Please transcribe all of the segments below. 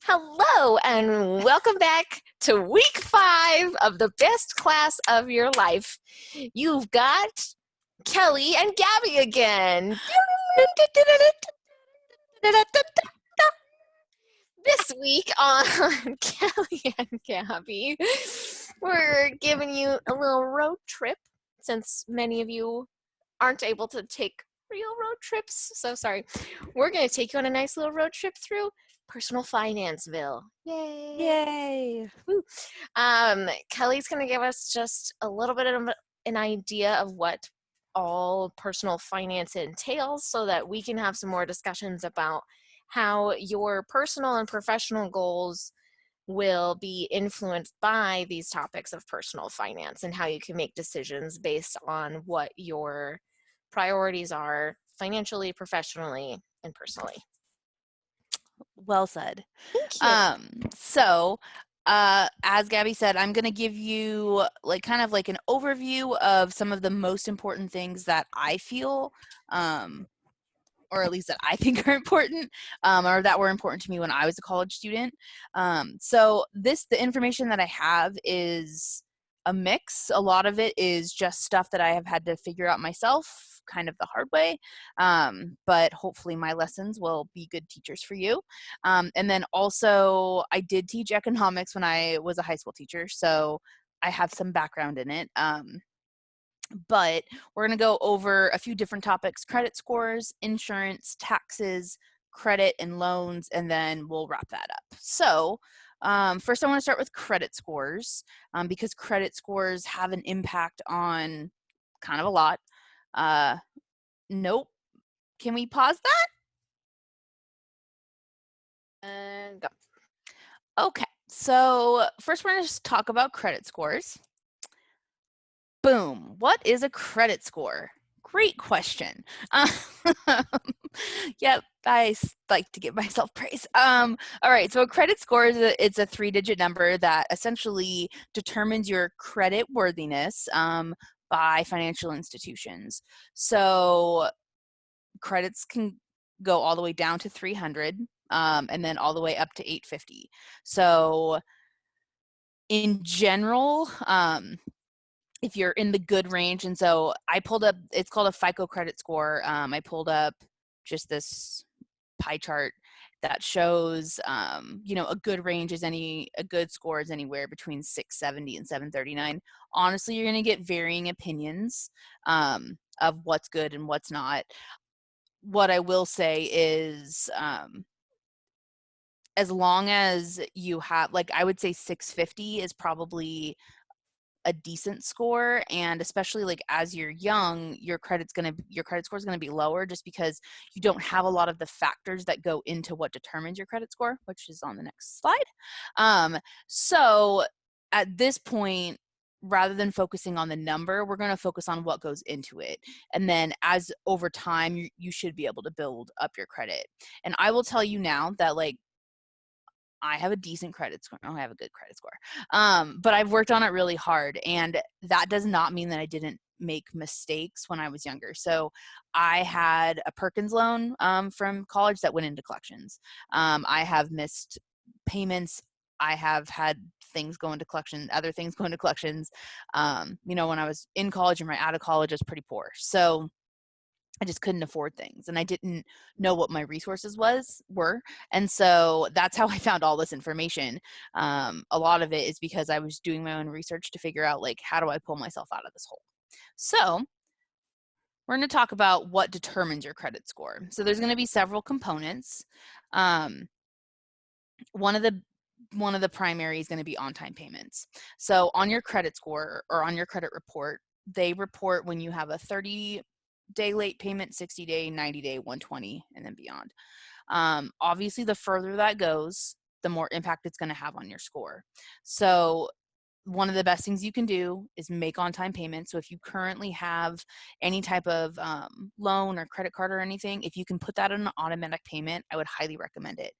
Hello, and welcome back to week 5 of the best class of your life. You've got Kelly and Gabby again. This week on Kelly and Gabby, we're giving you a little road trip since many of you aren't able to take real road trips. So sorry. We're going to take you on a nice little road trip through Personal Financeville. Yay! Yay! Woo. Kelly's going to give us just a little bit of an idea of what all personal finance entails so that we can have some more discussions about how your personal and professional goals will be influenced by these topics of personal finance and how you can make decisions based on what your priorities are financially, professionally, and personally. Well said. Thank you. As Gabby said, I'm going to give you kind of an overview of some of the most important things that I feel, or at least that I think are important, or that were important to me when I was a college student. The information that I have is a mix. A lot of it is just stuff that I have had to figure out myself, kind of the hard way. But hopefully my lessons will be good teachers for you. And then also I did teach economics when I was a high school teacher, so I have some background in it. But we're going to go over a few different topics: credit scores, insurance, taxes, credit, and loans, and then we'll wrap that up. So first I want to start with credit scores, because credit scores have an impact on kind of a lot. Nope. Can we pause that? And go. Okay, so first we're going to just talk about credit scores. Boom. What is a credit score? Great question. Yep, I like to give myself praise. All right, so a credit score is it's a 3-digit number that essentially determines your credit worthiness by financial institutions. So credits can go all the way down to 300, and then all the way up to 850. So in general, if you're in the good range, and so I pulled up, it's called a FICO credit score. I pulled up just this pie chart that shows, a good range is a good score is anywhere between 670 and 739. Honestly, you're going to get varying opinions of what's good and what's not. What I will say is, as long as you have, I would say 650 is probably a decent score, and especially as you're young, your credit score is going to be lower just because you don't have a lot of the factors that go into what determines your credit score, which is on the next slide. So at this point, rather than focusing on the number, we're going to focus on what goes into it, and then as over time you should be able to build up your credit. And I will tell you now that I have a decent credit score. I have a good credit score. But I've worked on it really hard, and that does not mean that I didn't make mistakes when I was younger. So I had a Perkins loan from college that went into collections. I have missed payments. I have had things go into collection, other things go into collections. When I was in college and right out of college, I was pretty poor. So I just couldn't afford things, and I didn't know what my resources were. And so that's how I found all this information. A lot of it is because I was doing my own research to figure out how do I pull myself out of this hole. So we're going to talk about what determines your credit score. So there's going to be several components. One of the primary is going to be on-time payments. So on your credit score or on your credit report, they report when you have a 30-day late payment, 60-day, 90-day, 120, and then beyond. Obviously, the further that goes, the more impact it's going to have on your score. So one of the best things you can do is make on-time payments. So if you currently have any type of loan or credit card or anything, if you can put that on an automatic payment, I would highly recommend it.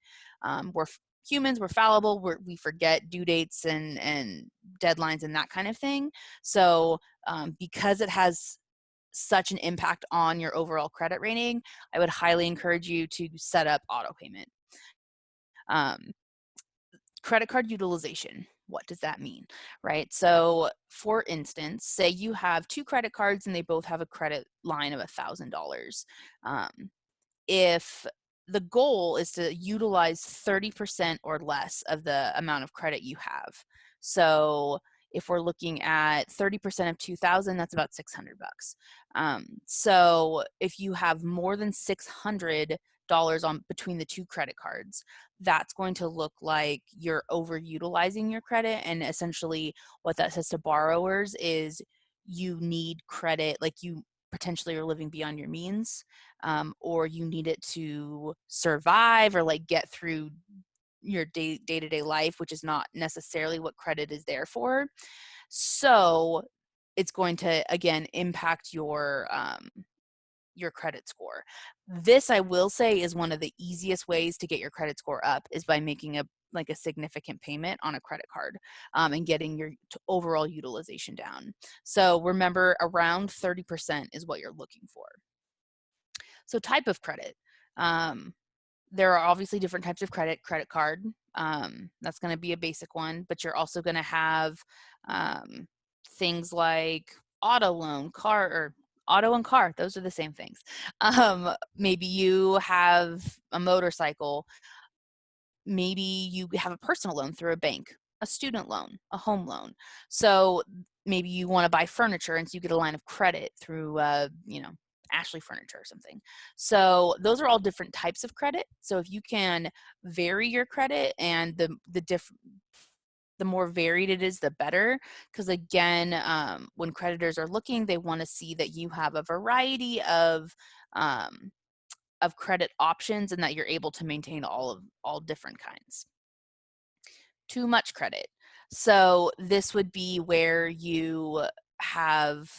We're humans, we're fallible, we forget due dates and deadlines and that kind of thing. So because it has such an impact on your overall credit rating, I would highly encourage you to set up auto payment. credit card utilization. What does that mean, right? So for instance, say you have 2 credit cards and they both have a credit line of $1,000. If the goal is to utilize 30% or less of the amount of credit you have. So if we're looking at 30% of 2,000, that's about 600 bucks. So if you have more than $600 on between the 2 credit cards, that's going to look like you're overutilizing your credit. And essentially what that says to borrowers is you need credit, like you potentially are living beyond your means, or you need it to survive or like get through your day-to-day life, which is not necessarily what credit is there for. So it's going to, again, impact your credit score. This, I will say, is one of the easiest ways to get your credit score up is by making a significant payment on a credit card, and getting your overall utilization down. So remember, around 30% is what you're looking for. So type of credit. There are obviously different types of credit card. That's going to be a basic one, but you're also going to have things like auto loan, car, or auto and car. Those are the same things. Maybe you have a motorcycle. Maybe you have a personal loan through a bank, a student loan, a home loan. So maybe you want to buy furniture and so you get a line of credit through, Ashley Furniture or something. So those are all different types of credit. So if you can vary your credit, and the more varied it is, the better. Because again, when creditors are looking, they want to see that you have a variety of credit options and that you're able to maintain all different kinds. Too much credit. So this would be where you have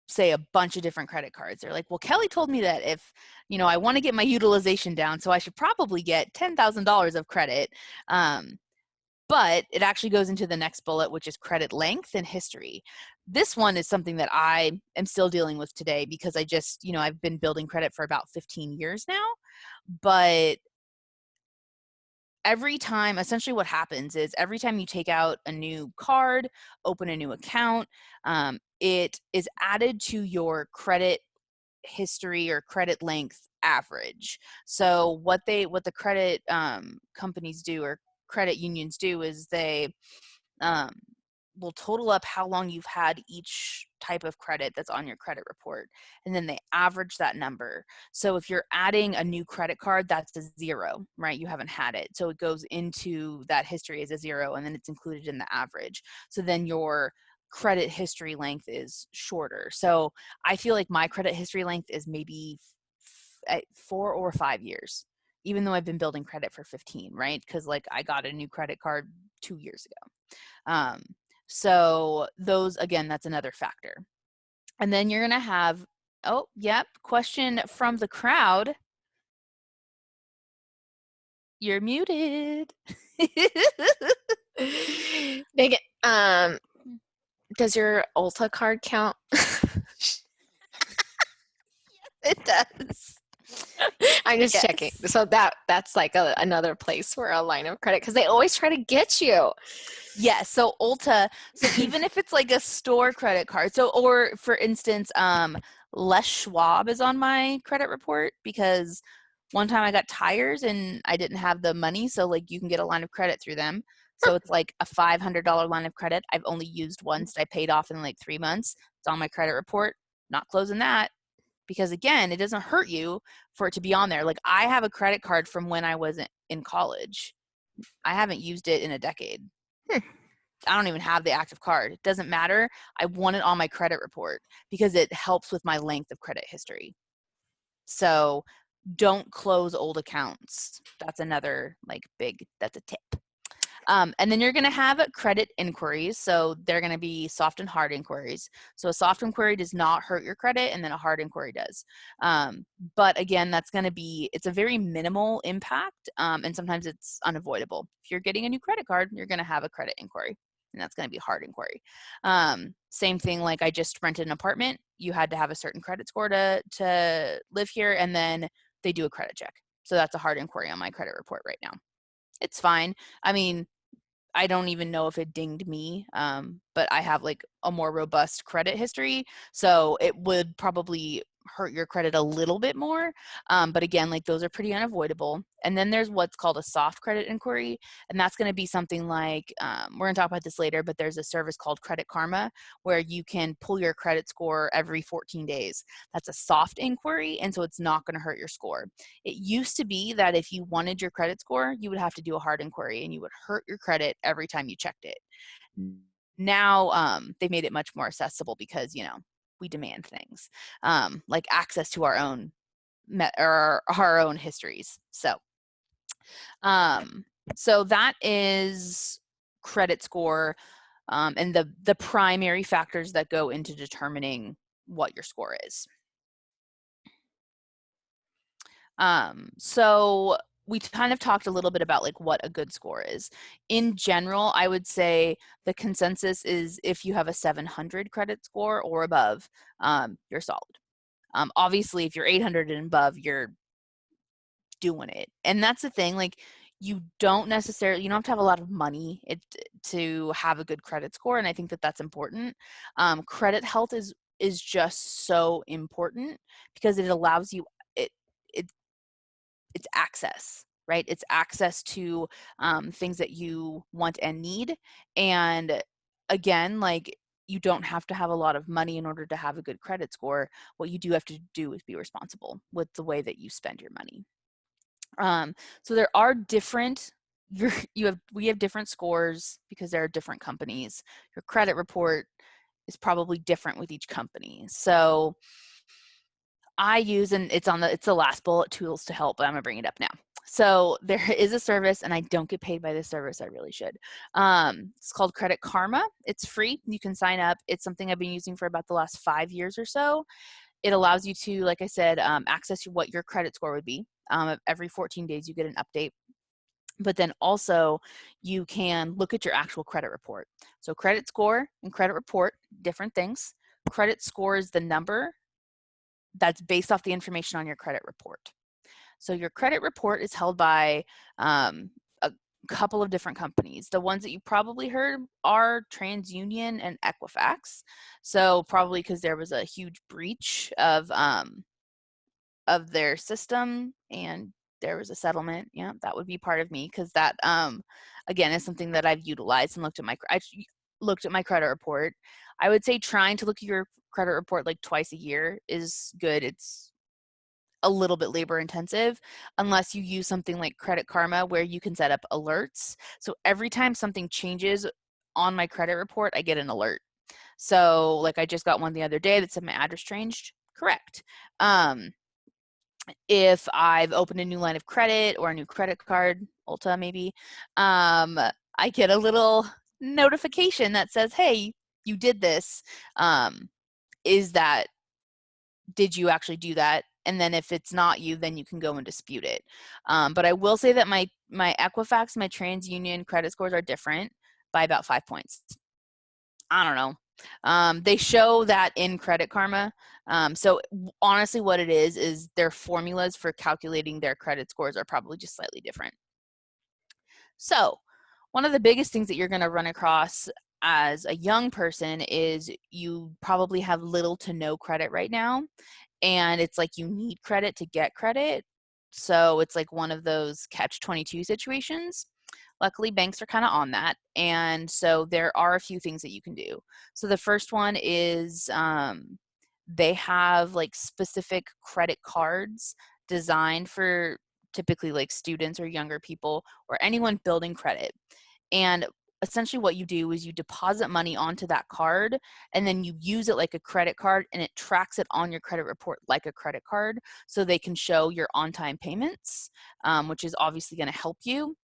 say a bunch of different credit cards. They're like, well, Kelly told me that if, I want to get my utilization down, so I should probably get $10,000 of credit. But it actually goes into the next bullet, which is credit length and history. This one is something that I am still dealing with today because I just, I've been building credit for about 15 years now. But every time, essentially what happens is every time you take out a new card, open a new account, it is added to your credit history or credit length average. So what the credit companies do, or credit unions do, is they will total up how long you've had each type of credit that's on your credit report, and then they average that number. So if you're adding a new credit card, that's a 0, right? You haven't had it, so it goes into that history as a 0, and then it's included in the average. So then your credit history length is shorter. So I feel like my credit history length is maybe 4 or 5 years, even though I've been building credit for 15, right? Because like I got a new credit card 2 years ago. So those, again, that's another factor. And then you're going to have, question from the crowd. You're muted. Megan, does your Ulta card count? It does. I'm just checking. So that's like another place for a line of credit, because they always try to get you. Yes. So Ulta, so even if it's like a store credit card, so, or for instance, Les Schwab is on my credit report because one time I got tires and I didn't have the money. So like you can get a line of credit through them. So it's like a $500 line of credit. I've only used once. I paid off in like 3 months. It's on my credit report. Not closing that. Because again, it doesn't hurt you for it to be on there. Like I have a credit card from when I was in college. I haven't used it in a decade. I don't even have the active card. It doesn't matter. I want it on my credit report because it helps with my length of credit history. So don't close old accounts. That's another that's a tip. And then you're going to have credit inquiries. So they're going to be soft and hard inquiries. So a soft inquiry does not hurt your credit, and then a hard inquiry does. But again, it's a very minimal impact, and sometimes it's unavoidable. If you're getting a new credit card, you're going to have a credit inquiry, and that's going to be a hard inquiry. Same thing, like I just rented an apartment. You had to have a certain credit score to live here, and then they do a credit check. So that's a hard inquiry on my credit report right now. It's fine. I mean, I don't even know if it dinged me, but I have like a more robust credit history, so it would probably hurt your credit a little bit more. But again, like those are pretty unavoidable. And then there's what's called a soft credit inquiry, and that's going to be something like we're going to talk about this later, but there's a service called Credit Karma where you can pull your credit score every 14 days. That's a soft inquiry, and so it's not going to hurt your score. It used to be that if you wanted your credit score, you would have to do a hard inquiry and you would hurt your credit every time you checked it. Now they've made it much more accessible because, you know, we demand things like access to our own or our own histories. So that is credit score and the primary factors that go into determining what your score is. So we kind of talked a little bit about like what a good score is. In general, I would say the consensus is if you have a 700 credit score or above, you're solid. Obviously, if you're 800 and above, you're doing it. And that's the thing, like you don't have to have a lot of money to have a good credit score. And I think that that's important. Credit health is just so important because it allows you, it, it it's access, right? It's access to things that you want and need. And again, like you don't have to have a lot of money in order to have a good credit score. What you do have to do is be responsible with the way that you spend your money. So there are different we have different scores because there are different companies. Your credit report is probably different with each company. So I use, and it's the last bullet, tools to help, but I'm gonna bring it up now. So there is a service, and I don't get paid by this service. I really should. It's called Credit Karma. It's free. You can sign up. It's something I've been using for about the last 5 years or so. It allows you to, like I said, access what your credit score would be. Every 14 days, you get an update. But then also, you can look at your actual credit report. So credit score and credit report, different things. Credit score is the number that's based off the information on your credit report. So your credit report is held by a couple of different companies. The ones that you probably heard are TransUnion and Equifax. So probably because there was a huge breach of their system and there was a settlement. Yeah, that would be part of me because that again is something that I've utilized and looked at my credit report. I would say trying to look at your credit report like twice a year is good. It's a little bit labor intensive unless you use something like Credit Karma where you can set up alerts. So every time something changes on my credit report, I get an alert. So like I just got one the other day that said my address changed. Correct. If I've opened a new line of credit or a new credit card, Ulta maybe, I get a little notification that says, hey, you did this. Did you actually do that? And then if it's not you, then you can go and dispute it. But I will say that my Equifax, my TransUnion credit scores are different by about 5 points. I don't know. They show that in Credit Karma. So honestly, what it is their formulas for calculating their credit scores are probably just slightly different. So one of the biggest things that you're going to run across as a young person is you probably have little to no credit right now. And it's like you need credit to get credit. So it's like one of those catch-22 situations. Luckily, banks are kind of on that. And so there are a few things that you can do. So the first one is they have like specific credit cards designed for typically like students or younger people or anyone building credit. And essentially what you do is you deposit money onto that card and then you use it like a credit card and it tracks it on your credit report like a credit card so they can show your on-time payments, which is obviously going to help you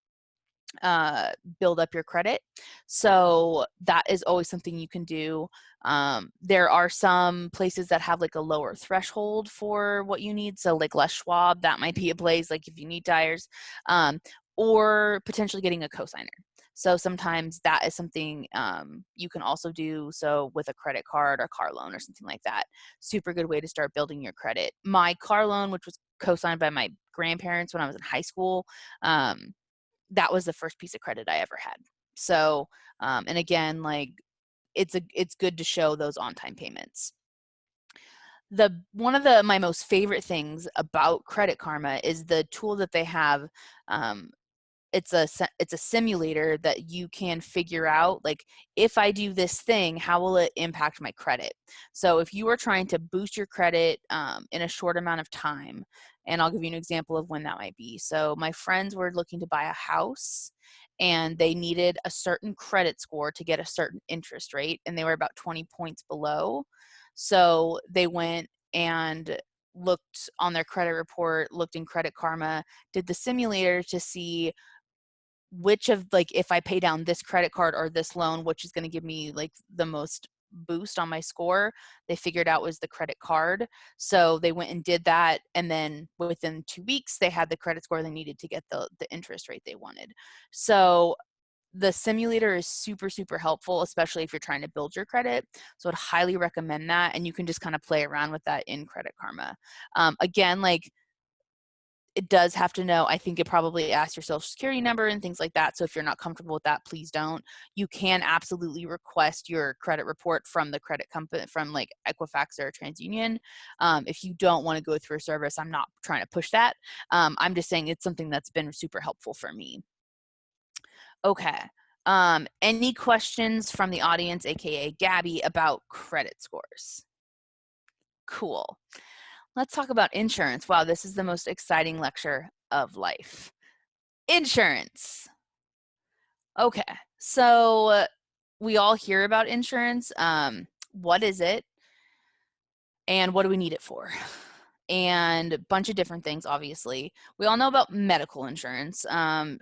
build up your credit. So that is always something you can do. There are some places that have like a lower threshold for what you need. So like Les Schwab, that might be a place like if you need tires, or potentially getting a cosigner. So sometimes that is something you can also do. So with a credit card or car loan or something like that, super good way to start building your credit. My car loan, which was co-signed by my grandparents when I was in high school, that was the first piece of credit I ever had. So, and again, like it's good to show those on-time payments. One of my most favorite things about Credit Karma is the tool that they have. It's a simulator that you can figure out, like, if I do this thing, how will it impact my credit? So if you are trying to boost your credit in a short amount of time, and I'll give you an example of when that might be. So my friends were looking to buy a house, and they needed a certain credit score to get a certain interest rate, and they were about 20 points below. So they went and looked on their credit report, looked in Credit Karma, did the simulator to see which of, like, if I pay down this credit card or this loan, which is going to give me like the most boost on my score. They figured out was the credit card. So they went and did that, and then within 2 weeks they had the credit score they needed to get the interest rate they wanted. So the simulator is super, super helpful, especially if you're trying to build your credit. So I'd highly recommend that, and you can just kind of play around with that in Credit Karma. Again, like, it does have to know, I think it probably asks your social security number and things like that. So if you're not comfortable with that, please don't. You can absolutely request your credit report from the credit company, from like Equifax or TransUnion. If you don't want to go through a service, I'm not trying to push that. I'm just saying it's something that's been super helpful for me. Okay. Any questions from the audience, AKA Gabby, about credit scores? Cool. Let's talk about insurance. Wow, this is the most exciting lecture of life. Insurance. Okay, so we all hear about insurance. What is it? And what do we need it for? And a bunch of different things, obviously. We all know about medical insurance.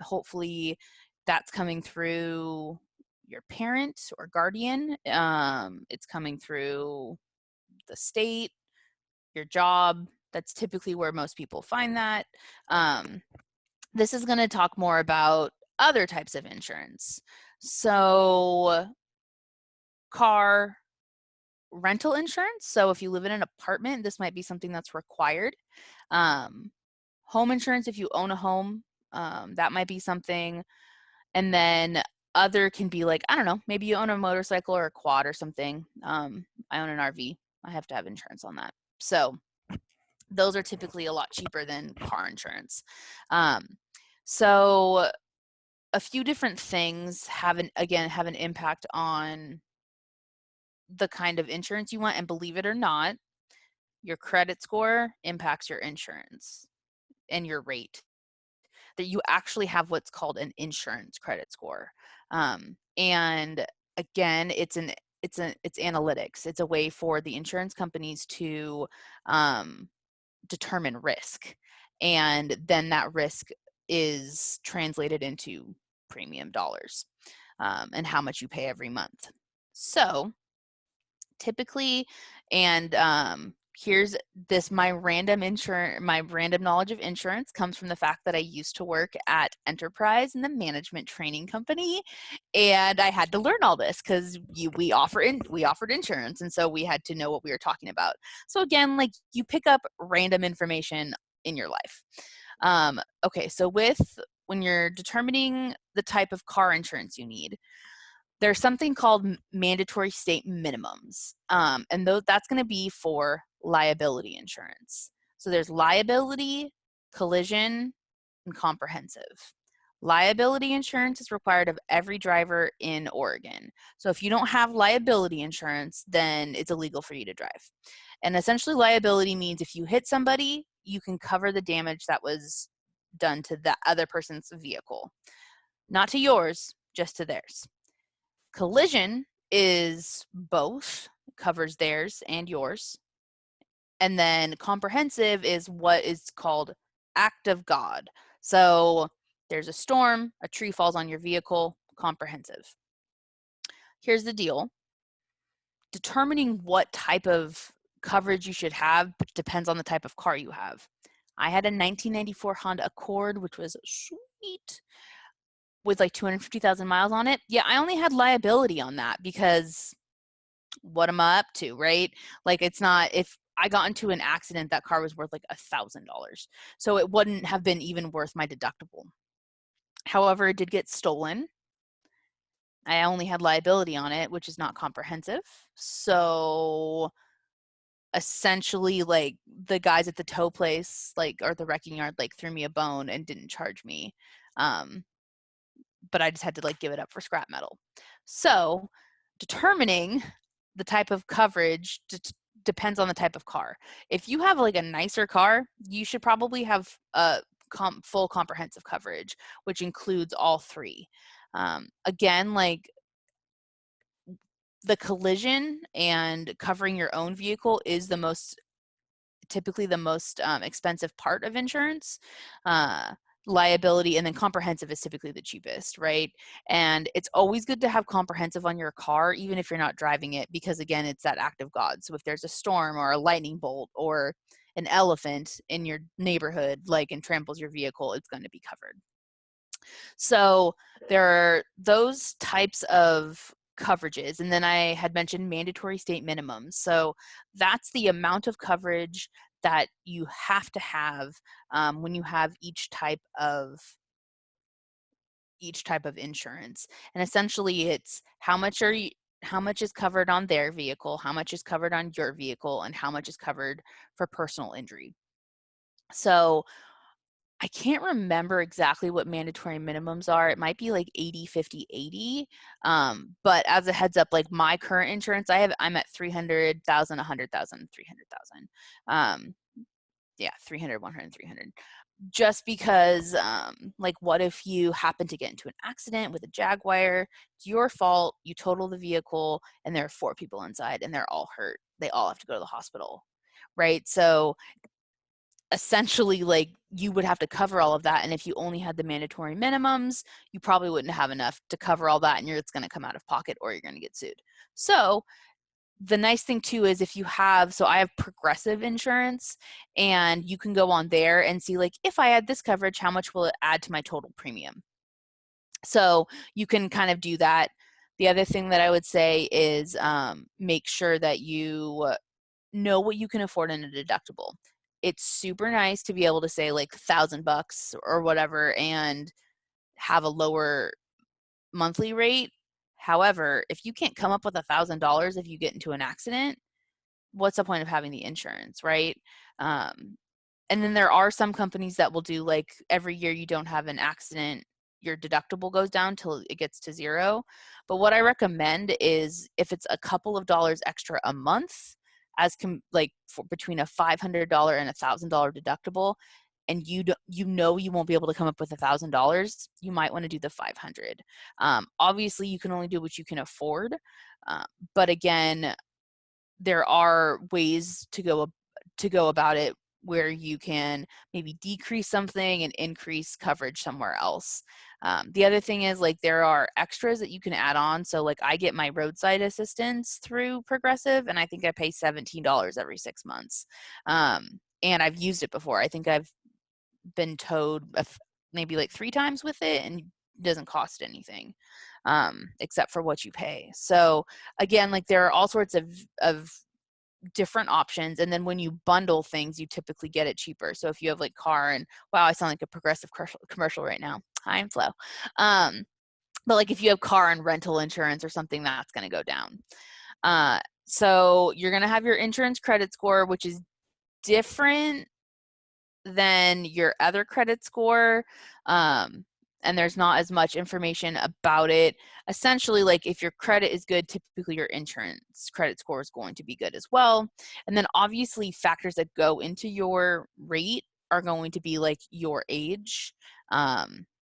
Hopefully that's coming through your parent or guardian. It's coming through the state, your job. That's typically where most people find that. This is going to talk more about other types of insurance. So car rental insurance. So if you live in an apartment, this might be something that's required. Home insurance, if you own a home, that might be something. And then other can be like, I don't know, maybe you own a motorcycle or a quad or something. I own an RV. I have to have insurance on that. So those are typically a lot cheaper than car insurance. So a few different things have an impact on the kind of insurance you want. And believe it or not, your credit score impacts your insurance and your rate. That you actually have what's called an insurance credit score. And again, it's analytics. It's a way for the insurance companies to determine risk, and then that risk is translated into premium dollars, and how much you pay every month. So typically, and here's this, my random knowledge of insurance comes from the fact that I used to work at Enterprise in the management training company, and I had to learn all this because we offered insurance, and so we had to know what we were talking about. So again, like, you pick up random information in your life. Okay, so when you're determining the type of car insurance you need, there's something called mandatory state minimums, and that's going to be for liability insurance. So there's liability, collision, and comprehensive. Liability insurance is required of every driver in Oregon. So if you don't have liability insurance, then it's illegal for you to drive. And essentially, liability means if you hit somebody, you can cover the damage that was done to the other person's vehicle. Not to yours, just to theirs. Collision is both, covers theirs and yours. And then comprehensive is what is called act of God. So there's a storm, a tree falls on your vehicle, comprehensive. Here's the deal. Determining what type of coverage you should have depends on the type of car you have. I had a 1994 Honda Accord, which was sweet, with like 250,000 miles on it. Yeah, I only had liability on that because what am I up to, right? Like, it's not, if I got into an accident, that car was worth like $1,000. So it wouldn't have been even worth my deductible. However, it did get stolen. I only had liability on it, which is not comprehensive. So essentially, like, the guys at the tow place, like, or the wrecking yard, like, threw me a bone and didn't charge me. But I just had to like give it up for scrap metal. So determining the type of coverage depends on the type of car. If you have like a nicer car, you should probably have a full comprehensive coverage, which includes all three. Again, like, the collision and covering your own vehicle is typically the most expensive part of insurance. Liability and then comprehensive is typically the cheapest, right? And it's always good to have comprehensive on your car, even if you're not driving it, because again, it's that act of God. So if there's a storm or a lightning bolt or an elephant in your neighborhood, like, and tramples your vehicle, it's going to be covered. So there are those types of coverages. And then I had mentioned mandatory state minimums. So that's the amount of coverage that you have to have when you have each type of insurance. And essentially it's how much is covered on their vehicle, how much is covered on your vehicle, and how much is covered for personal injury. So I can't remember exactly what mandatory minimums are. It might be like 80, 50, 80. But as a heads up, like, my current insurance I'm at 300,000, 100,000, 300,000. Yeah, 300, 100, 300. Just because, like, what if you happen to get into an accident with a Jaguar? It's your fault. You total the vehicle and there are 4 people inside and they're all hurt. They all have to go to the hospital, right? So essentially, like, you would have to cover all of that, and if you only had the mandatory minimums, you probably wouldn't have enough to cover all that, and it's going to come out of pocket or you're going to get sued. So the nice thing too is if you have, so I have Progressive insurance, and you can go on there and see, like, if I add this coverage, how much will it add to my total premium? So you can kind of do that. The other thing that I would say is make sure that you know what you can afford in a deductible. It's super nice to be able to say like $1,000 or whatever and have a lower monthly rate. However, if you can't come up with $1,000 if you get into an accident, what's the point of having the insurance, right? And then there are some companies that will do, like, every year you don't have an accident, your deductible goes down till it gets to 0. But what I recommend is if it's a couple of dollars extra a month, like, between a $500 and $1,000 deductible, and you won't be able to come up with $1,000, you might want to do the 500. Obviously, you can only do what you can afford, but again, there are ways to go about it where you can maybe decrease something and increase coverage somewhere else. The other thing is, like, there are extras that you can add on. So, like, I get my roadside assistance through Progressive, and I think I pay $17 every 6 months. And I've used it before. I think I've been towed maybe like 3 times with it, and it doesn't cost anything except for what you pay. So again, like, there are all sorts of different options, and then when you bundle things, you typically get it cheaper. So if you have like car and, wow, I sound like a Progressive commercial right now. Hi, I'm Flo. But like, if you have car and rental insurance or something, that's going to go down. So you're going to have your insurance credit score, which is different than your other credit score. And there's not as much information about it. Essentially, like, if your credit is good, typically your insurance credit score is going to be good as well. And then obviously factors that go into your rate are going to be like your age,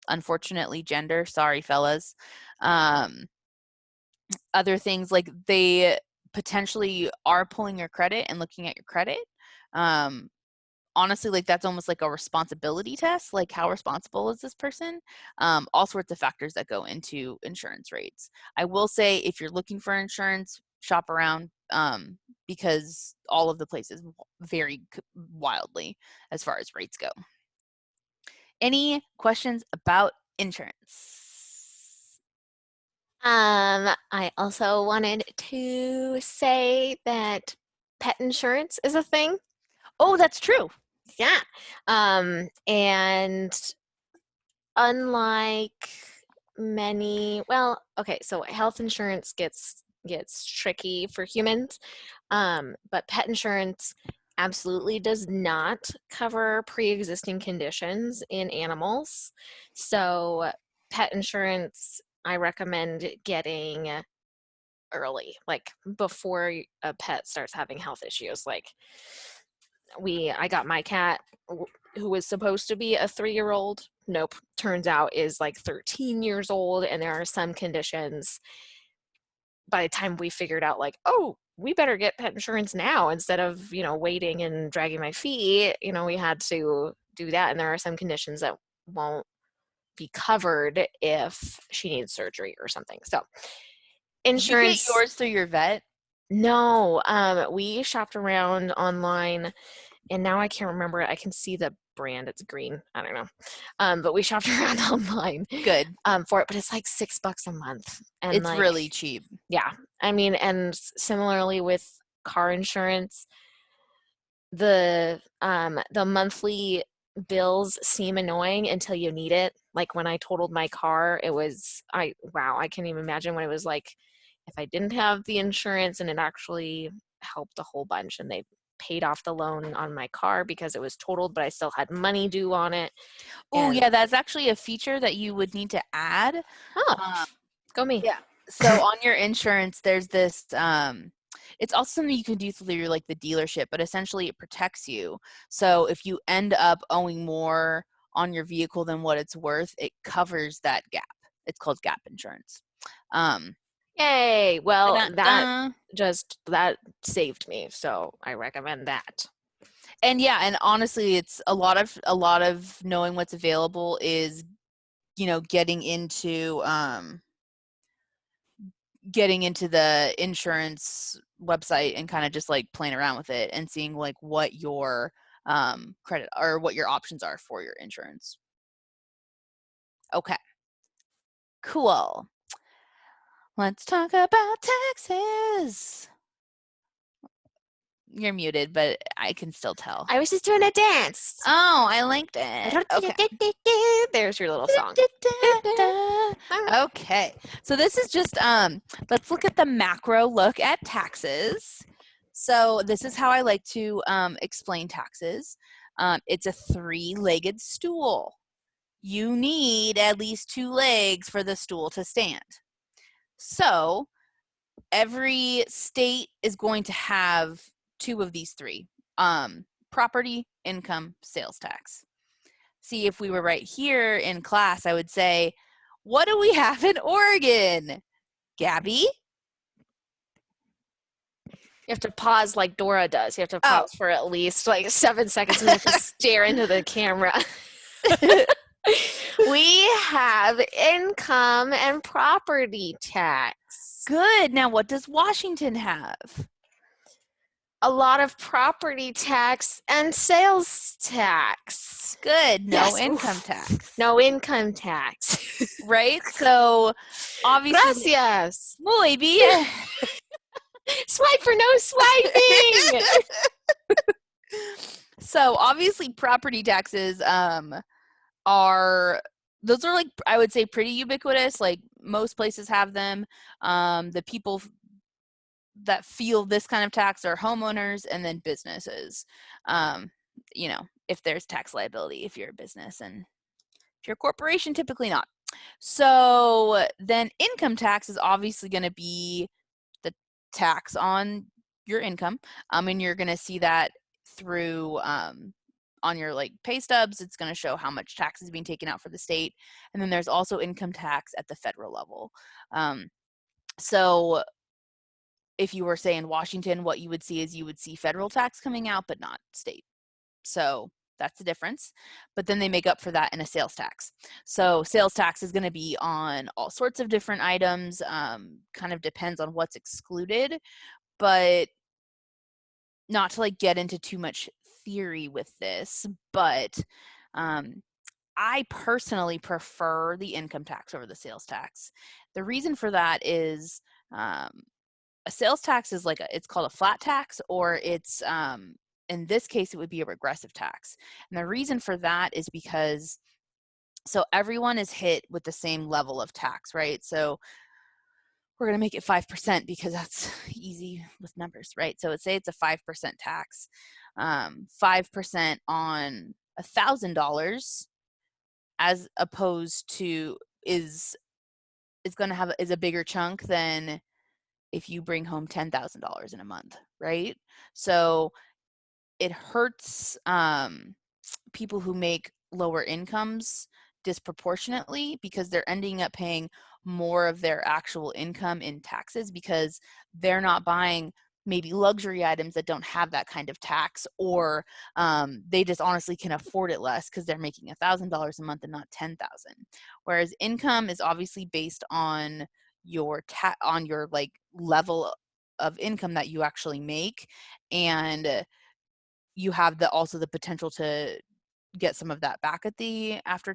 unfortunately gender, sorry fellas. Other things, like, they potentially are pulling your credit and looking at your credit. Honestly, like, that's almost like a responsibility test, like, how responsible is this person? All sorts of factors that go into insurance rates. I will say, if you're looking for insurance, shop around, because all of the places vary wildly as far as rates go. Any questions about insurance? I also wanted to say that pet insurance is a thing. Oh, that's true. Yeah. And unlike many, well, okay, so health insurance gets tricky for humans, but pet insurance absolutely does not cover pre-existing conditions in animals. So pet insurance, I recommend getting early, like before a pet starts having health issues. Like I got my cat who was supposed to be a 3-year-old. Nope, turns out is like 13 years old, and there are some conditions by the time we figured out, like, oh, we better get pet insurance now instead of, waiting and dragging my feet. We had to do that, and there are some conditions that won't be covered if she needs surgery or something. So Did you get insurance, yours through your vet? no. We shopped around online, and now I can't remember it. I can see the brand. It's green. I don't know. But we shopped around online Good. for it, but it's like $6 a month. And It's like, really cheap. yeah, I mean, and similarly with car insurance, the monthly bills seem annoying until you need it. Like when I totaled my car, I can't even imagine what it was like if I didn't have the insurance, and it actually helped a whole bunch, and they paid off the loan on my car because it was totaled, but I still had money due on it. Oh, And yeah, that's actually a feature that you would need to add. oh, Um, go me. yeah. So on your insurance, there's this, it's also something you can do through like the dealership, but essentially it protects you. So if you end up owing more on your vehicle than what it's worth, it covers that gap. It's called gap insurance. Um, Yay. Well, da-da-da. that saved me, so I recommend that. And yeah, and honestly, it's a lot of knowing what's available is, getting into the insurance website and kind of just like playing around with it and seeing like what your credit or what your options are for your insurance. Okay, cool. Let's talk about taxes. You're muted, but I can still tell. I was just doing a dance. Oh, I liked it. Okay. There's your little song. Okay. So this is just let's look at the macro look at taxes. So this is how I like to explain taxes. It's a 3-legged stool. You need at least 2 legs for the stool to stand. So every state is going to have 2 of these 3. Property, income, sales tax. See, if we were right here in class, I would say, what do we have in Oregon? Gabby? You have to pause like Dora does. You have to pause for at least like 7 seconds, and you have to stare into the camera. We have income and property tax. Good. Now, what does Washington have? A lot of property tax and sales tax. Good. No Yes. income Oof. tax. No income tax. Right? So, obviously. Gracias. Muy bien. Swipe for no swiping. So, obviously, property taxes those are like, I would say, pretty ubiquitous. Like most places have them. The people that feel this kind of tax are homeowners and then businesses. If there's tax liability if you're a business, and if you're a corporation, typically not. So then income tax is obviously going to be the tax on your income. And you're going to see that through on your like pay stubs. It's going to show how much tax is being taken out for the state. And then there's also income tax at the federal level. So if you were, say, in Washington, what you would see is you would see federal tax coming out, but not state. So that's the difference. But then they make up for that in a sales tax. So sales tax is going to be on all sorts of different items, kind of depends on what's excluded, but not to like get into too much theory with this, but I personally prefer the income tax over the sales tax. The reason for that is a sales tax is it's called a flat tax, or it's in this case it would be a regressive tax. And the reason for that is because So everyone is hit with the same level of tax, right? So we're going to make it 5% because that's easy with numbers, right? So let's say it's a 5% tax. 5% on $1,000 as opposed to is going to have is a bigger chunk than if you bring home $10,000 in a month, right? So it hurts people who make lower incomes disproportionately because they're ending up paying more of their actual income in taxes because they're not buying maybe luxury items that don't have that kind of tax, or they just honestly can afford it less because they're making $1,000 a month and not 10,000. Whereas income is obviously based on your on your like level of income that you actually make, and you have also the potential to get some of that back at the after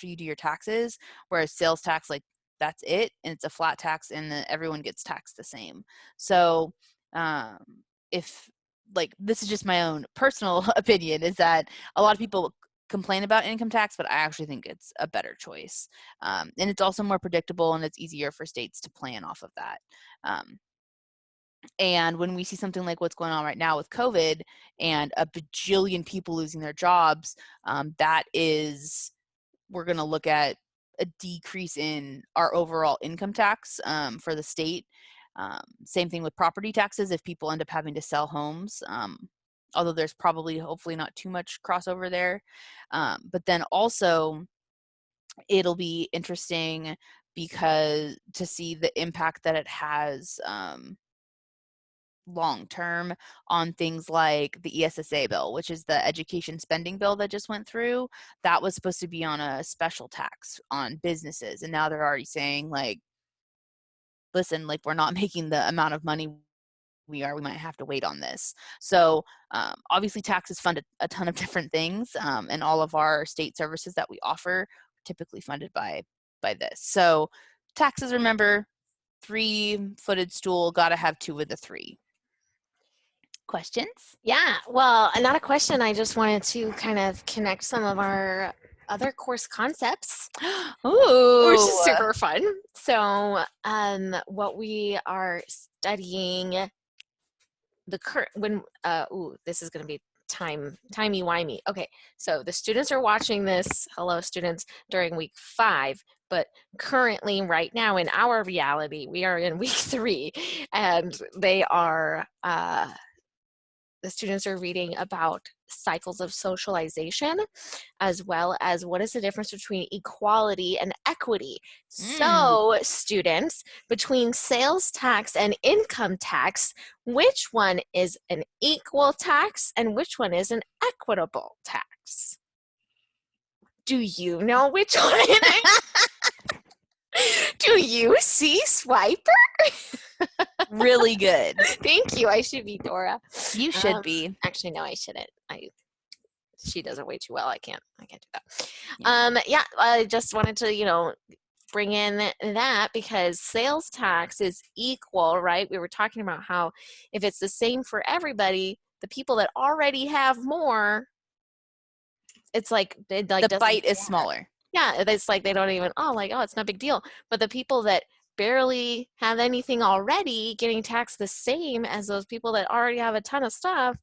you do your taxes, whereas sales tax, like, that's it, and it's a flat tax, and everyone gets taxed the same. So um if, like, this is just my own personal opinion, is that a lot of people complain about income tax, but I actually think it's a better choice, and it's also more predictable, and it's easier for states to plan off of that. And when we see something like what's going on right now with COVID and a bajillion people losing their jobs, we're going to look at a decrease in our overall income tax for the state. Same thing with property taxes if people end up having to sell homes, although there's probably, hopefully, not too much crossover there. But then also, it'll be interesting because to see the impact that it has long term on things like the ESSA bill, which is the education spending bill that just went through. That was supposed to be on a special tax on businesses, and now they're already saying, like, listen, like, we're not making the amount of money we might have to wait on this. So obviously taxes fund a ton of different things, and all of our state services that we offer are typically funded by this. So taxes, remember, 3-footed stool, gotta have 2 of the 3. Questions? Yeah, well, not a question. I just wanted to kind of connect some of our other course concepts, which is Ooh. super fun. So, what we are studying, the current this is going to be timey-wimey. Okay, so the students are watching this. Hello, students, during week 5. But currently, right now, in our reality, we are in week 3, and the students are reading about cycles of socialization, as well as what is the difference between equality and equity. So, students, between sales tax and income tax, which one is an equal tax and which one is an equitable tax? Do you know which one it is? Do you see, Swiper? Really good. Thank you. I should be Dora. You should be. Actually, no, I shouldn't. She does it way too well. I can't do that. Yeah. I just wanted to, bring in that because sales tax is equal, right? We were talking about how if it's the same for everybody, the people that already have more, it's like it like the bite is smaller. Yeah, it's like they don't even, it's no big deal. But the people that barely have anything already getting taxed the same as those people that already have a ton of stuff,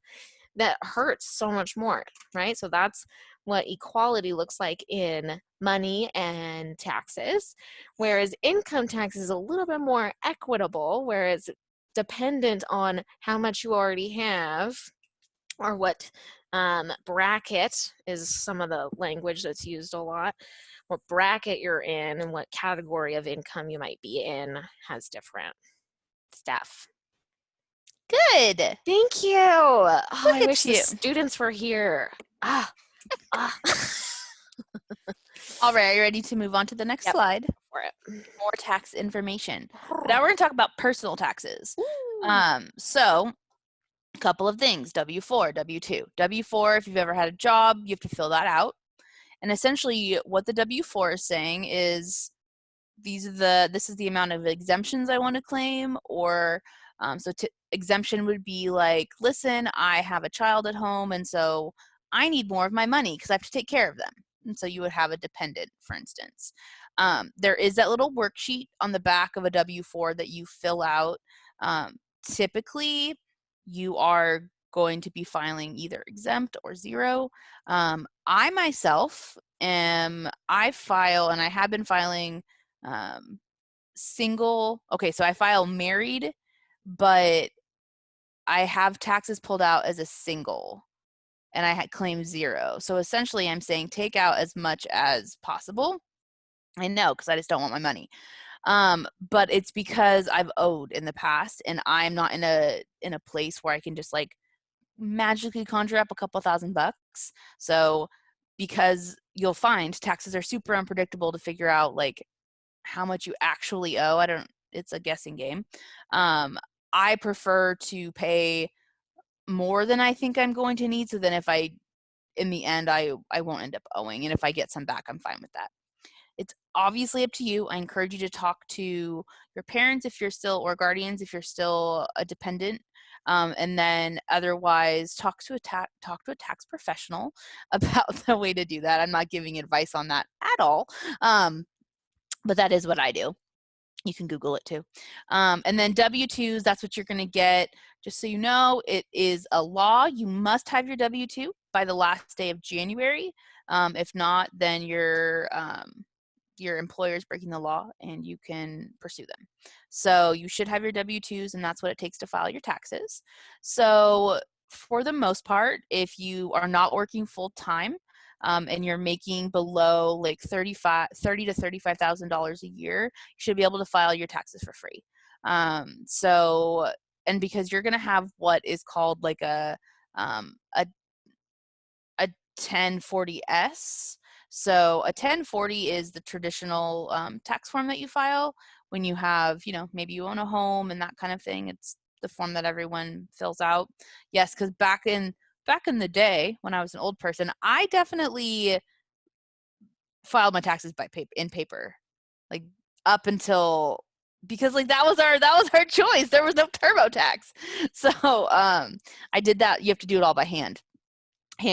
that hurts so much more, right? So that's what equality looks like in money and taxes, whereas income tax is a little bit more equitable, where it's dependent on how much you already have, or what bracket is some of the language that's used a lot. What bracket you're in and what category of income you might be in has different stuff. Good. Thank you. Oh, I at wish the you. students were here. Ah. All right, are you ready to move on to the next slide? For it. More tax information. Now we're going to talk about personal taxes. Ooh. So a couple of things: W-4, W-2. W-4, if you've ever had a job, you have to fill that out. And essentially what the W-4 is saying is this is the amount of exemptions I want to claim, or exemption would be like, listen, I have a child at home, and so I need more of my money because I have to take care of them, And so you would have a dependent, for instance. There is that little worksheet on the back of a W-4 that you fill out. Typically, you are going to be filing either exempt or zero. I myself I file, and I have been filing single. Okay, so I file married, but I have taxes pulled out as a single, and I had claimed zero. So essentially, I'm saying take out as much as possible. I know, because I just don't want my money. But it's because I've owed in the past, and I'm not in a place where I can just like magically conjure up a couple $1,000. So because you'll find taxes are super unpredictable to figure out like how much you actually owe. It's a guessing game. I prefer to pay more than I think I'm going to need, so then if in the end I won't end up owing, and if I get some back, I'm fine with that. It's obviously up to you. I encourage you to talk to your parents if you're still, or guardians if you're still a dependent, and then otherwise talk to a tax professional about the way to do that. I'm not giving advice on that at all, but that is what I do. You can Google it too. And then W-2s, that's what you're going to get. Just so you know, it is a law. You must have your W-2 by the last day of January. If not, then your employer is breaking the law and you can pursue them. So you should have your W-2s, and that's what it takes to file your taxes. So for the most part, if you are not working full time, and you're making below like $30 to $35,000 a year, you should be able to file your taxes for free. So, and because you're going to have what is called like a 1040S. So a 1040 is the traditional tax form that you file when you have, maybe you own a home and that kind of thing. It's the form that everyone fills out. Yes, because back in the day when I was an old person, I definitely filed my taxes in paper, like up until, because like that was our choice. There was no TurboTax, so I did that. You have to do it all by hand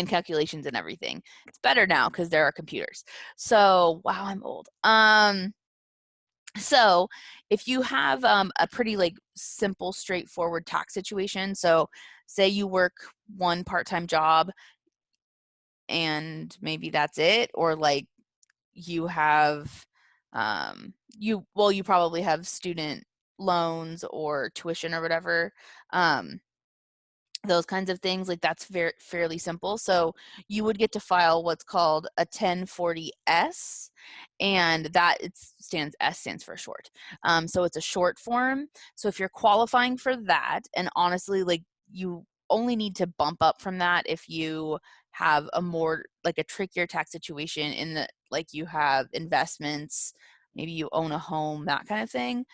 calculations and everything. It's better now because there are computers. So wow, I'm old. So if you have a pretty like simple, straightforward tax situation, so say you work one part-time job and maybe that's it, or like you have you probably have student loans or tuition or whatever, those kinds of things, like that's fairly simple. So you would get to file what's called a 1040S, and that S stands for short. So it's a short form. So if you're qualifying for that, and honestly, like you only need to bump up from that if you have a more like a trickier tax situation in the, like you have investments, maybe you own a home, that kind of thing.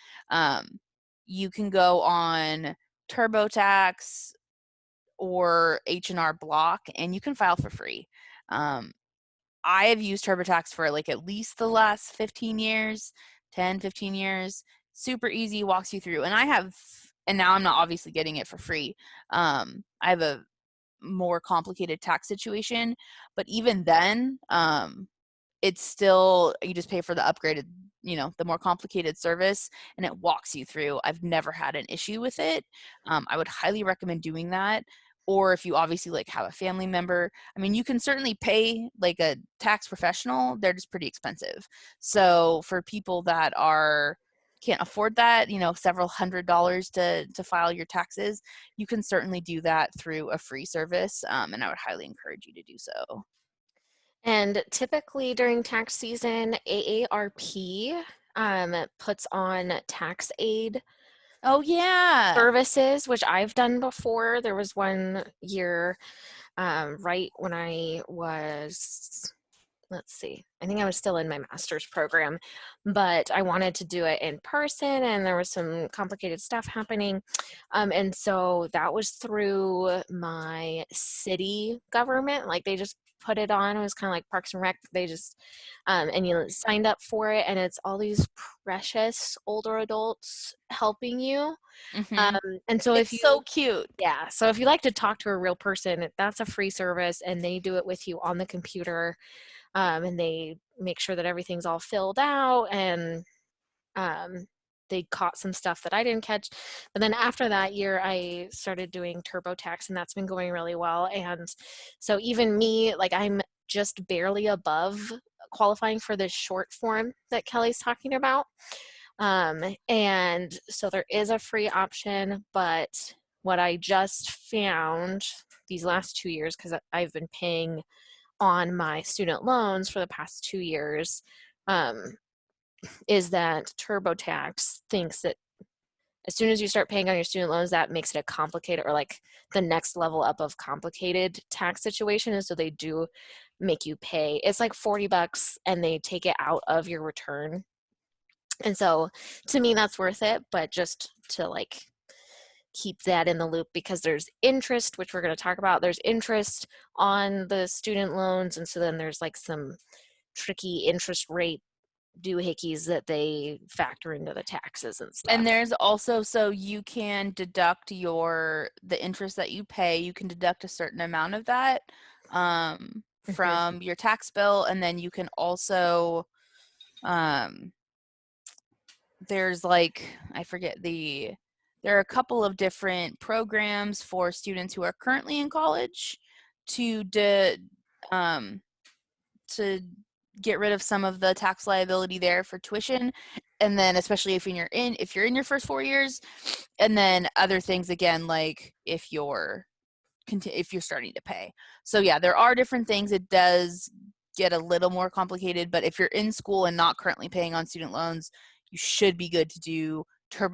You can go on TurboTax or H&R Block, and you can file for free. I have used TurboTax for like at least the last 15 years, 10, 15 years. Super easy, walks you through. And now I'm not obviously getting it for free. I have a more complicated tax situation, but even then, it's still, you just pay for the upgraded, the more complicated service, and it walks you through. I've never had an issue with it. I would highly recommend doing that. Or if you obviously like have a family member, I mean, you can certainly pay like a tax professional. They're just pretty expensive. So for people that can't afford that, several $100s to file your taxes, you can certainly do that through a free service. And I would highly encourage you to do so. And typically during tax season, AARP puts on tax aid Oh yeah. services, which I've done before. There was one year right when I was, let's see, I think I was still in my master's program, but I wanted to do it in person, and there was some complicated stuff happening. And so that was through my city government. Like they just put it on. It was kind of like Parks and Rec. They just, and you signed up for it, and it's all these precious older adults helping you. Mm-hmm. And so It's so cute. yeah, so if you like to talk to a real person, that's a free service, and they do it with you on the computer. and they make sure that everything's all filled out, and um, they caught some stuff that I didn't catch. But then after that year, I started doing TurboTax, and that's been going really well. And so even me, like I'm just barely above qualifying for this short form that Kelly's talking about. And so there is a free option, but what I just found these last 2 years, because I've been paying on my student loans for the past 2 years, um, is that TurboTax thinks that as soon as you start paying on your student loans, that makes it a complicated, or like the next level up of complicated tax situation. And so they do make you pay. It's like $40 and they take it out of your return. And so to me, that's worth it. But just to like keep that in the loop, because there's interest, which we're going to talk about, there's interest on the student loans. And so then there's like some tricky interest rate doohickeys that they factor into the taxes and stuff. And there's also, so you can deduct the interest that you pay, you can deduct a certain amount of that from your tax bill. And then you can also, there's like, I forget there are a couple of different programs for students who are currently in college to get rid of some of the tax liability there for tuition, and then especially if you're in your first 4 years, and then other things again like if you're starting to pay. So yeah, there are different things. It does get a little more complicated, but if you're in school and not currently paying on student loans, you should be good to do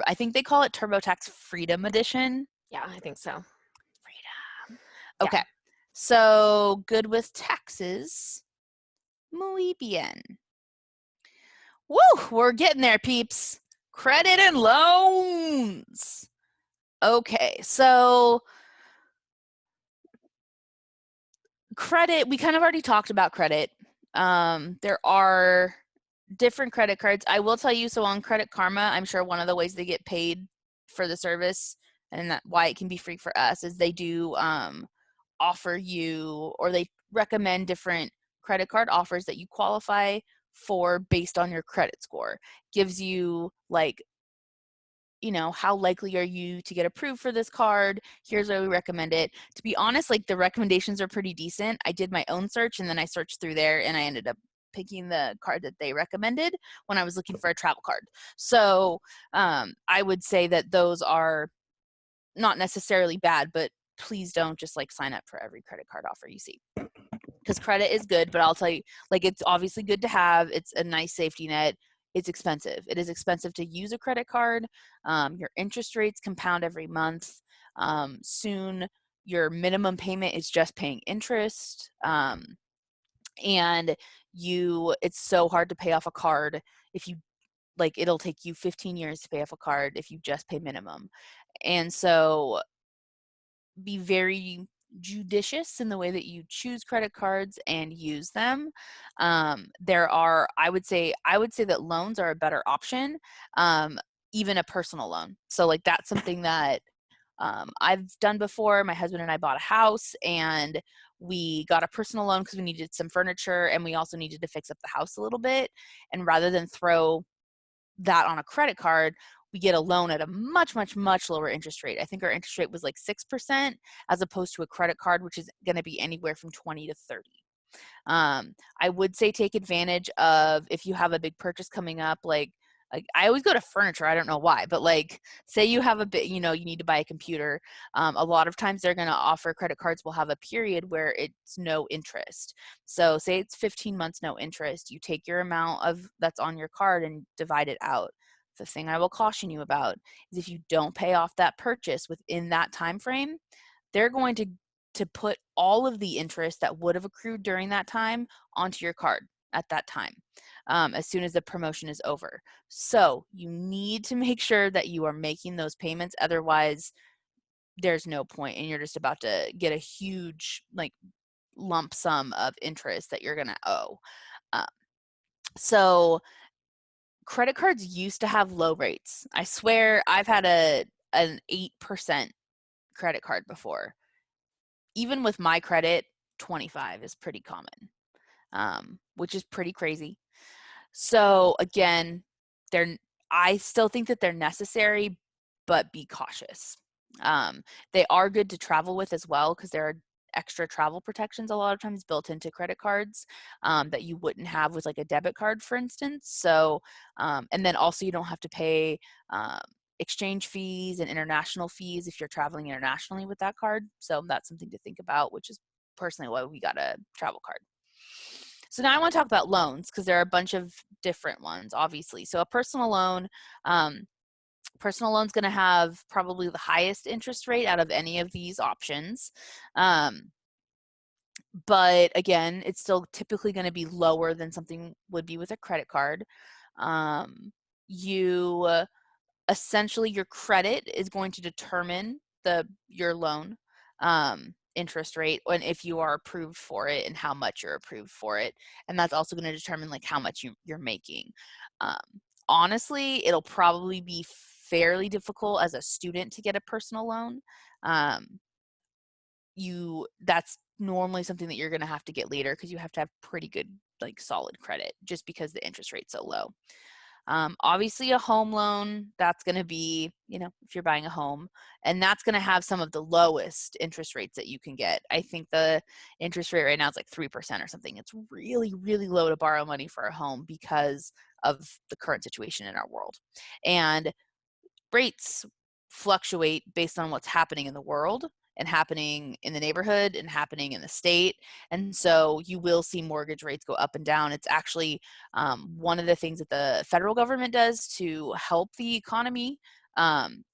I think they call it TurboTax Freedom Edition. Yeah, I think so. Freedom. Okay. Yeah. So good with taxes. Muy bien. Woo, we're getting there, peeps. Credit and loans. Okay, so credit, we kind of already talked about credit. There are different credit cards. I will tell you, so on Credit Karma, I'm sure one of the ways they get paid for the service and why it can be free for us is they do offer you, or they recommend different credit card offers that you qualify for based on your credit score. Gives you like, how likely are you to get approved for this card? Here's where we recommend it. To be honest, like the recommendations are pretty decent. I did my own search and then I searched through there and I ended up picking the card that they recommended when I was looking for a travel card. So I would say that those are not necessarily bad, but please don't just like sign up for every credit card offer you see. Because credit is good, but I'll tell you, like it's obviously good to have. It's a nice safety net. It's expensive. It is expensive to use a credit card. Your interest rates compound every month. Soon, your minimum payment is just paying interest. And it's so hard to pay off a card if you, like, it'll take you 15 years to pay off a card if you just pay minimum. And so be very judicious in the way that you choose credit cards and use them. I would say that loans are a better option, even a personal loan. So like that's something that I've done before. My husband and I bought a house and we got a personal loan because we needed some furniture and we also needed to fix up the house a little bit. And rather than throw that on a credit card, we get a loan at a much, much, much lower interest rate. I think our interest rate was like 6% as opposed to a credit card, which is going to be anywhere from 20 to 30. I would say take advantage of if you have a big purchase coming up, like I always go to furniture. I don't know why, but like say you have a bit, you need to buy a computer. A lot of times they're going to offer credit cards will have a period where it's no interest. So say it's 15 months, no interest. You take your amount of that's on your card and divide it out. The thing I will caution you about is if you don't pay off that purchase within that time frame, they're going to put all of the interest that would have accrued during that time onto your card at that time, as soon as the promotion is over. So you need to make sure that you are making those payments. Otherwise, there's no point, and you're just about to get a huge like lump sum of interest that you're going to owe. So credit cards used to have low rates. I swear I've had an 8% credit card before. Even with my credit, 25 is pretty common. which is pretty crazy. So again, they're I still think that they're necessary, but be cautious. They are good to travel with as well because there are extra travel protections a lot of times built into credit cards that you wouldn't have with like a debit card, for instance. So, and then also you don't have to pay um, exchange fees and international fees if you're traveling internationally with that card. So that's something to think about, which is personally why we got a travel card. So now I want to talk about loans because there are a bunch of different ones, obviously. So a um, personal loan's going to have probably the highest interest rate out of any of these options. Um, but again, it's still typically going to be lower than something would be with a credit card. You essentially your credit is going to determine your loan interest rate and if you are approved for it and how much you're approved for it, and that's also going to determine like how much you're making. um, Honestly, it'll probably be fairly difficult as a student to get a personal loan. um, that's normally something that you're going to have to get later because you have to have pretty good like solid credit just because the interest rate's so low. Obviously, a home loan, that's going to be, if you're buying a home, and that's going to have some of the lowest interest rates that you can get. I think the interest rate right now is like 3% or something. It's really, really low to borrow money for a home because of the current situation in our world. And rates fluctuate based on what's happening in the world and happening in the neighborhood and happening in the state. And so you will see mortgage rates go up and down. It's actually one of the things that the federal government does to help the economy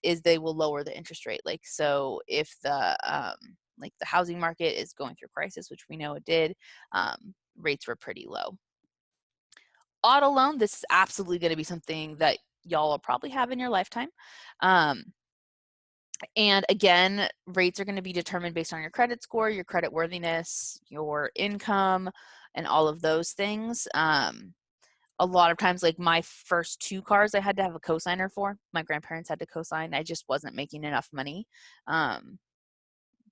is they will lower the interest rate. Like, so if the housing market is going through crisis, which we know it did, rates were pretty low. Auto loan, this is absolutely going to be something that y'all will probably have in your lifetime. Um, and again, rates are going to be determined based on your credit score, your credit worthiness, your income, and all of those things. A lot of times, like my first 2 cars, I had to have a cosigner for. My grandparents had to cosign. I just wasn't making enough money um,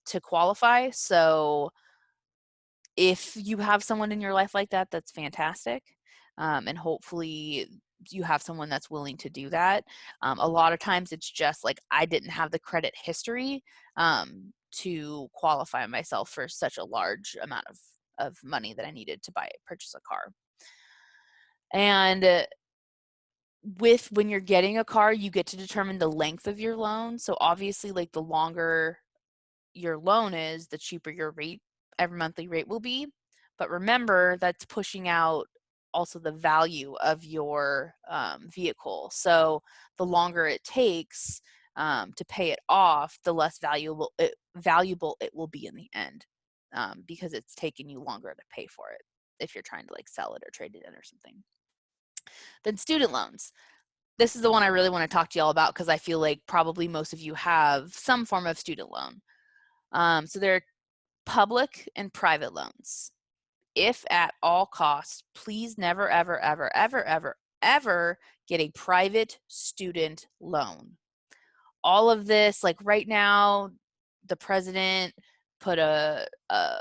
to qualify. So if you have someone in your life like that, that's fantastic. And hopefully you have someone that's willing to do that. A lot of times it's just like I didn't have the credit history to qualify myself for such a large amount of money that I needed to purchase a car. And when you're getting a car, you get to determine the length of your loan. So obviously, like the longer your loan is, the cheaper your every monthly rate will be. But remember, that's pushing out also the value of your vehicle. So the longer it takes to pay it off, the less valuable it will be in the end, because it's taking you longer to pay for it if you're trying to like sell it or trade it in or something. Then student loans. This is the one I really want to talk to y'all about because I feel like probably most of you have some form of student loan. So there are public and private loans. If at all costs, please never, ever, ever, ever, ever, ever get a private student loan. All of this, like right now, the president put a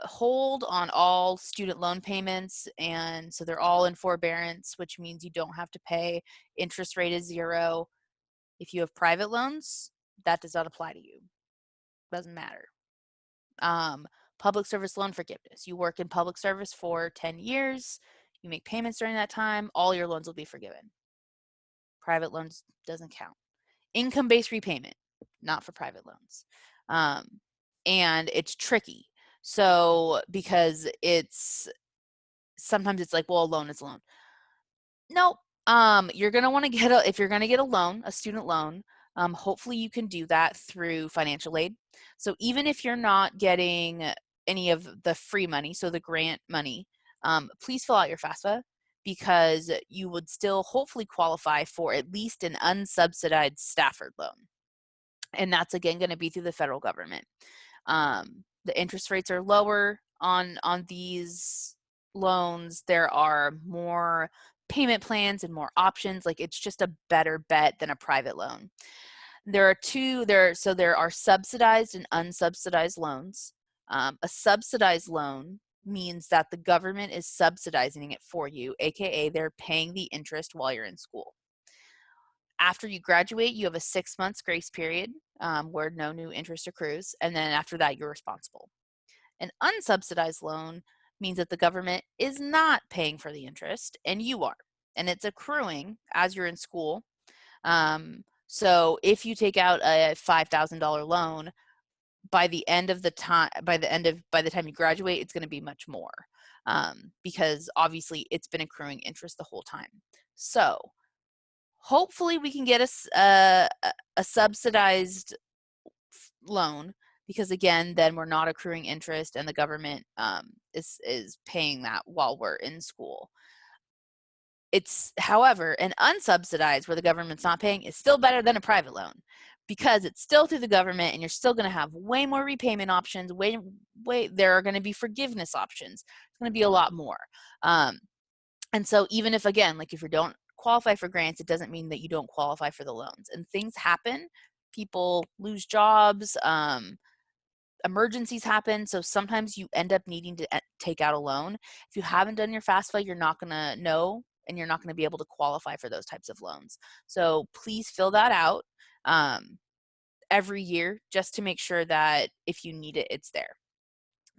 hold on all student loan payments, and so they're all in forbearance, which means you don't have to pay. Interest rate is 0. If you have private loans, that does not apply to you. Doesn't matter. Public service loan forgiveness. You work in public service for 10 years, you make payments during that time, all your loans will be forgiven. Private loans doesn't count. Income-based repayment, not for private loans. And it's tricky. So because sometimes it's like, well, a loan is a loan. Nope. You're going to want to if you're going to get a loan, a student loan, hopefully you can do that through financial aid. So even if you're not getting any of the free money, so the grant money, please fill out your FAFSA because you would still hopefully qualify for at least an unsubsidized Stafford loan. And that's again going to be through the federal government. The interest rates are lower on these loans. There are more payment plans and more options. Like it's just a better bet than a private loan. There are subsidized and unsubsidized loans. A subsidized loan means that the government is subsidizing it for you, aka they're paying the interest while you're in school. After you graduate, you have a 6 months grace period where no new interest accrues, and then after that, you're responsible. An unsubsidized loan means that the government is not paying for the interest and you are, and it's accruing as you're in school. So if you take out a $5,000 loan, by the time you graduate, it's going to be much more, because obviously it's been accruing interest the whole time. So hopefully we can get a subsidized loan, because again, then we're not accruing interest and the government is paying that while we're in school. It's, however, an unsubsidized where the government's not paying is still better than a private loan, because it's still through the government and you're still going to have way more repayment options. There are going to be forgiveness options. It's going to be a lot more. And so even if, again, like if you don't qualify for grants, it doesn't mean that you don't qualify for the loans. And things happen. People lose jobs. Emergencies happen. So sometimes you end up needing to take out a loan. If you haven't done your FAFSA, you're not going to know, and you're not going to be able to qualify for those types of loans. So please fill that out every year, just to make sure that if you need it, it's there.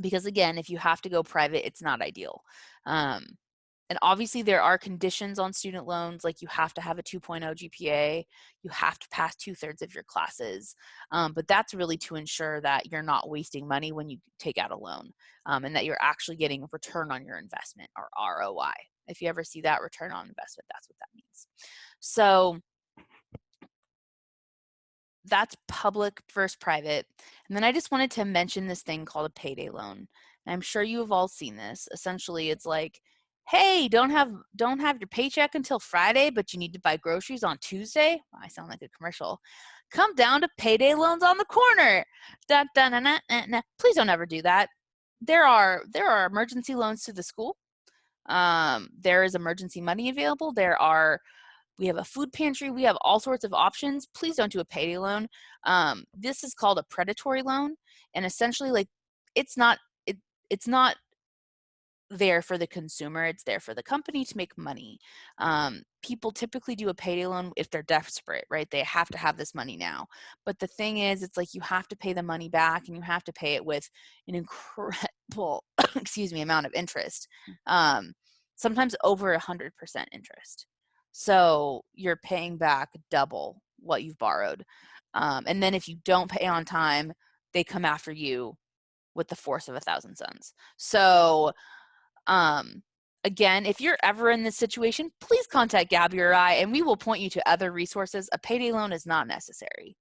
Because again, if you have to go private, it's not ideal. And obviously there are conditions on student loans, like you have to have a 2.0 GPA, you have to pass 2/3 of your classes, but that's really to ensure that you're not wasting money when you take out a loan, and that you're actually getting a return on your investment, or ROI. If you ever see that, return on investment, that's what that means. So that's public versus private. And then I just wanted to mention this thing called a payday loan. And I'm sure you have all seen this. Essentially, it's like, hey, don't have your paycheck until Friday, but you need to buy groceries on Tuesday. Wow, I sound like a commercial. Come down to Payday Loans on the corner. Dun, dun, dun, dun, dun, dun. Please don't ever do that. There are emergency loans to the school. There is emergency money available. We have a food pantry. We have all sorts of options. Please don't do a payday loan. This is called a predatory loan, and essentially, like, it's not there for the consumer. It's there for the company to make money. People typically do a payday loan if they're desperate, right? They have to have this money now. But the thing is, it's like you have to pay the money back, and you have to pay it with an incredible, amount of interest. Sometimes over 100% interest. So you're paying back double what you've borrowed. And then if you don't pay on time, they come after you with the force of 1,000 suns. So again, if you're ever in this situation, please contact Gabby or I, and we will point you to other resources. A payday loan is not necessary.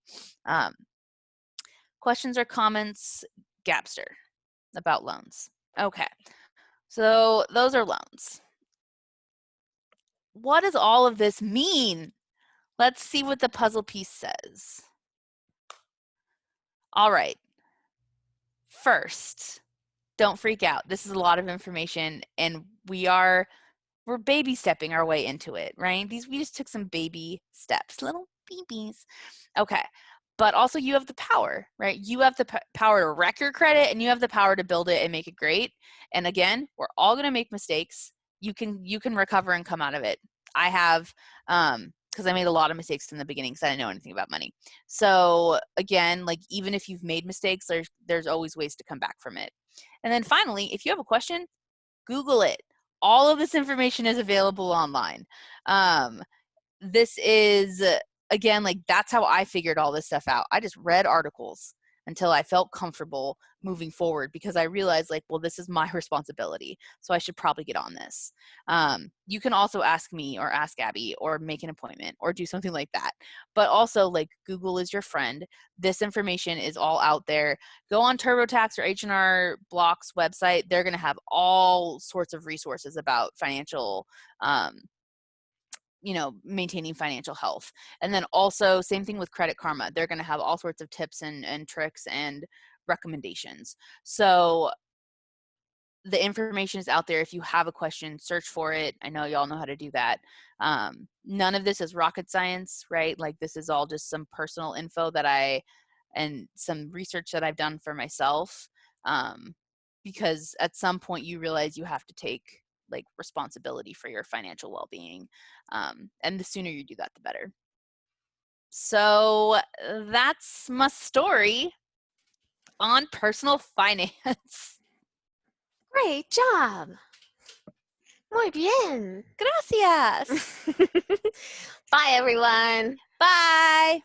Questions or comments, Gabster, about loans? Okay, so those are loans. What does all of this mean? Let's see what the puzzle piece says. All right. First, don't freak out. This is a lot of information, and we're baby stepping our way into it, right? We just took some baby steps, little babies. Okay. But also you have the power, right? You have the power to wreck your credit, and you have the power to build it and make it great. And again, we're all going to make mistakes. You can recover and come out of it. I have, because I made a lot of mistakes in the beginning because I didn't know anything about money. So again, like, even if you've made mistakes, there's always ways to come back from it. And then finally, if you have a question, Google it. All of this information is available online. This is, again, like, that's how I figured all this stuff out. I just read articles until I felt comfortable moving forward, because I realized, like, well, this is my responsibility, so I should probably get on this. You can also ask me or ask Abby or make an appointment or do something like that. But also, like, Google is your friend. This information is all out there. Go on TurboTax or H&R Block's website. They're going to have all sorts of resources about financial, maintaining financial health. And then also, same thing with Credit Karma. They're going to have all sorts of tips and tricks and recommendations. So the information is out there. If you have a question, search for it. I know y'all know how to do that. None of this is rocket science, right? Like, this is all just some personal info and some research that I've done for myself. because at some point you realize you have to take like responsibility for your financial well-being, and the sooner you do that, the better. So that's my story on personal finance. Great job. Muy bien. Gracias. Bye, everyone. Bye.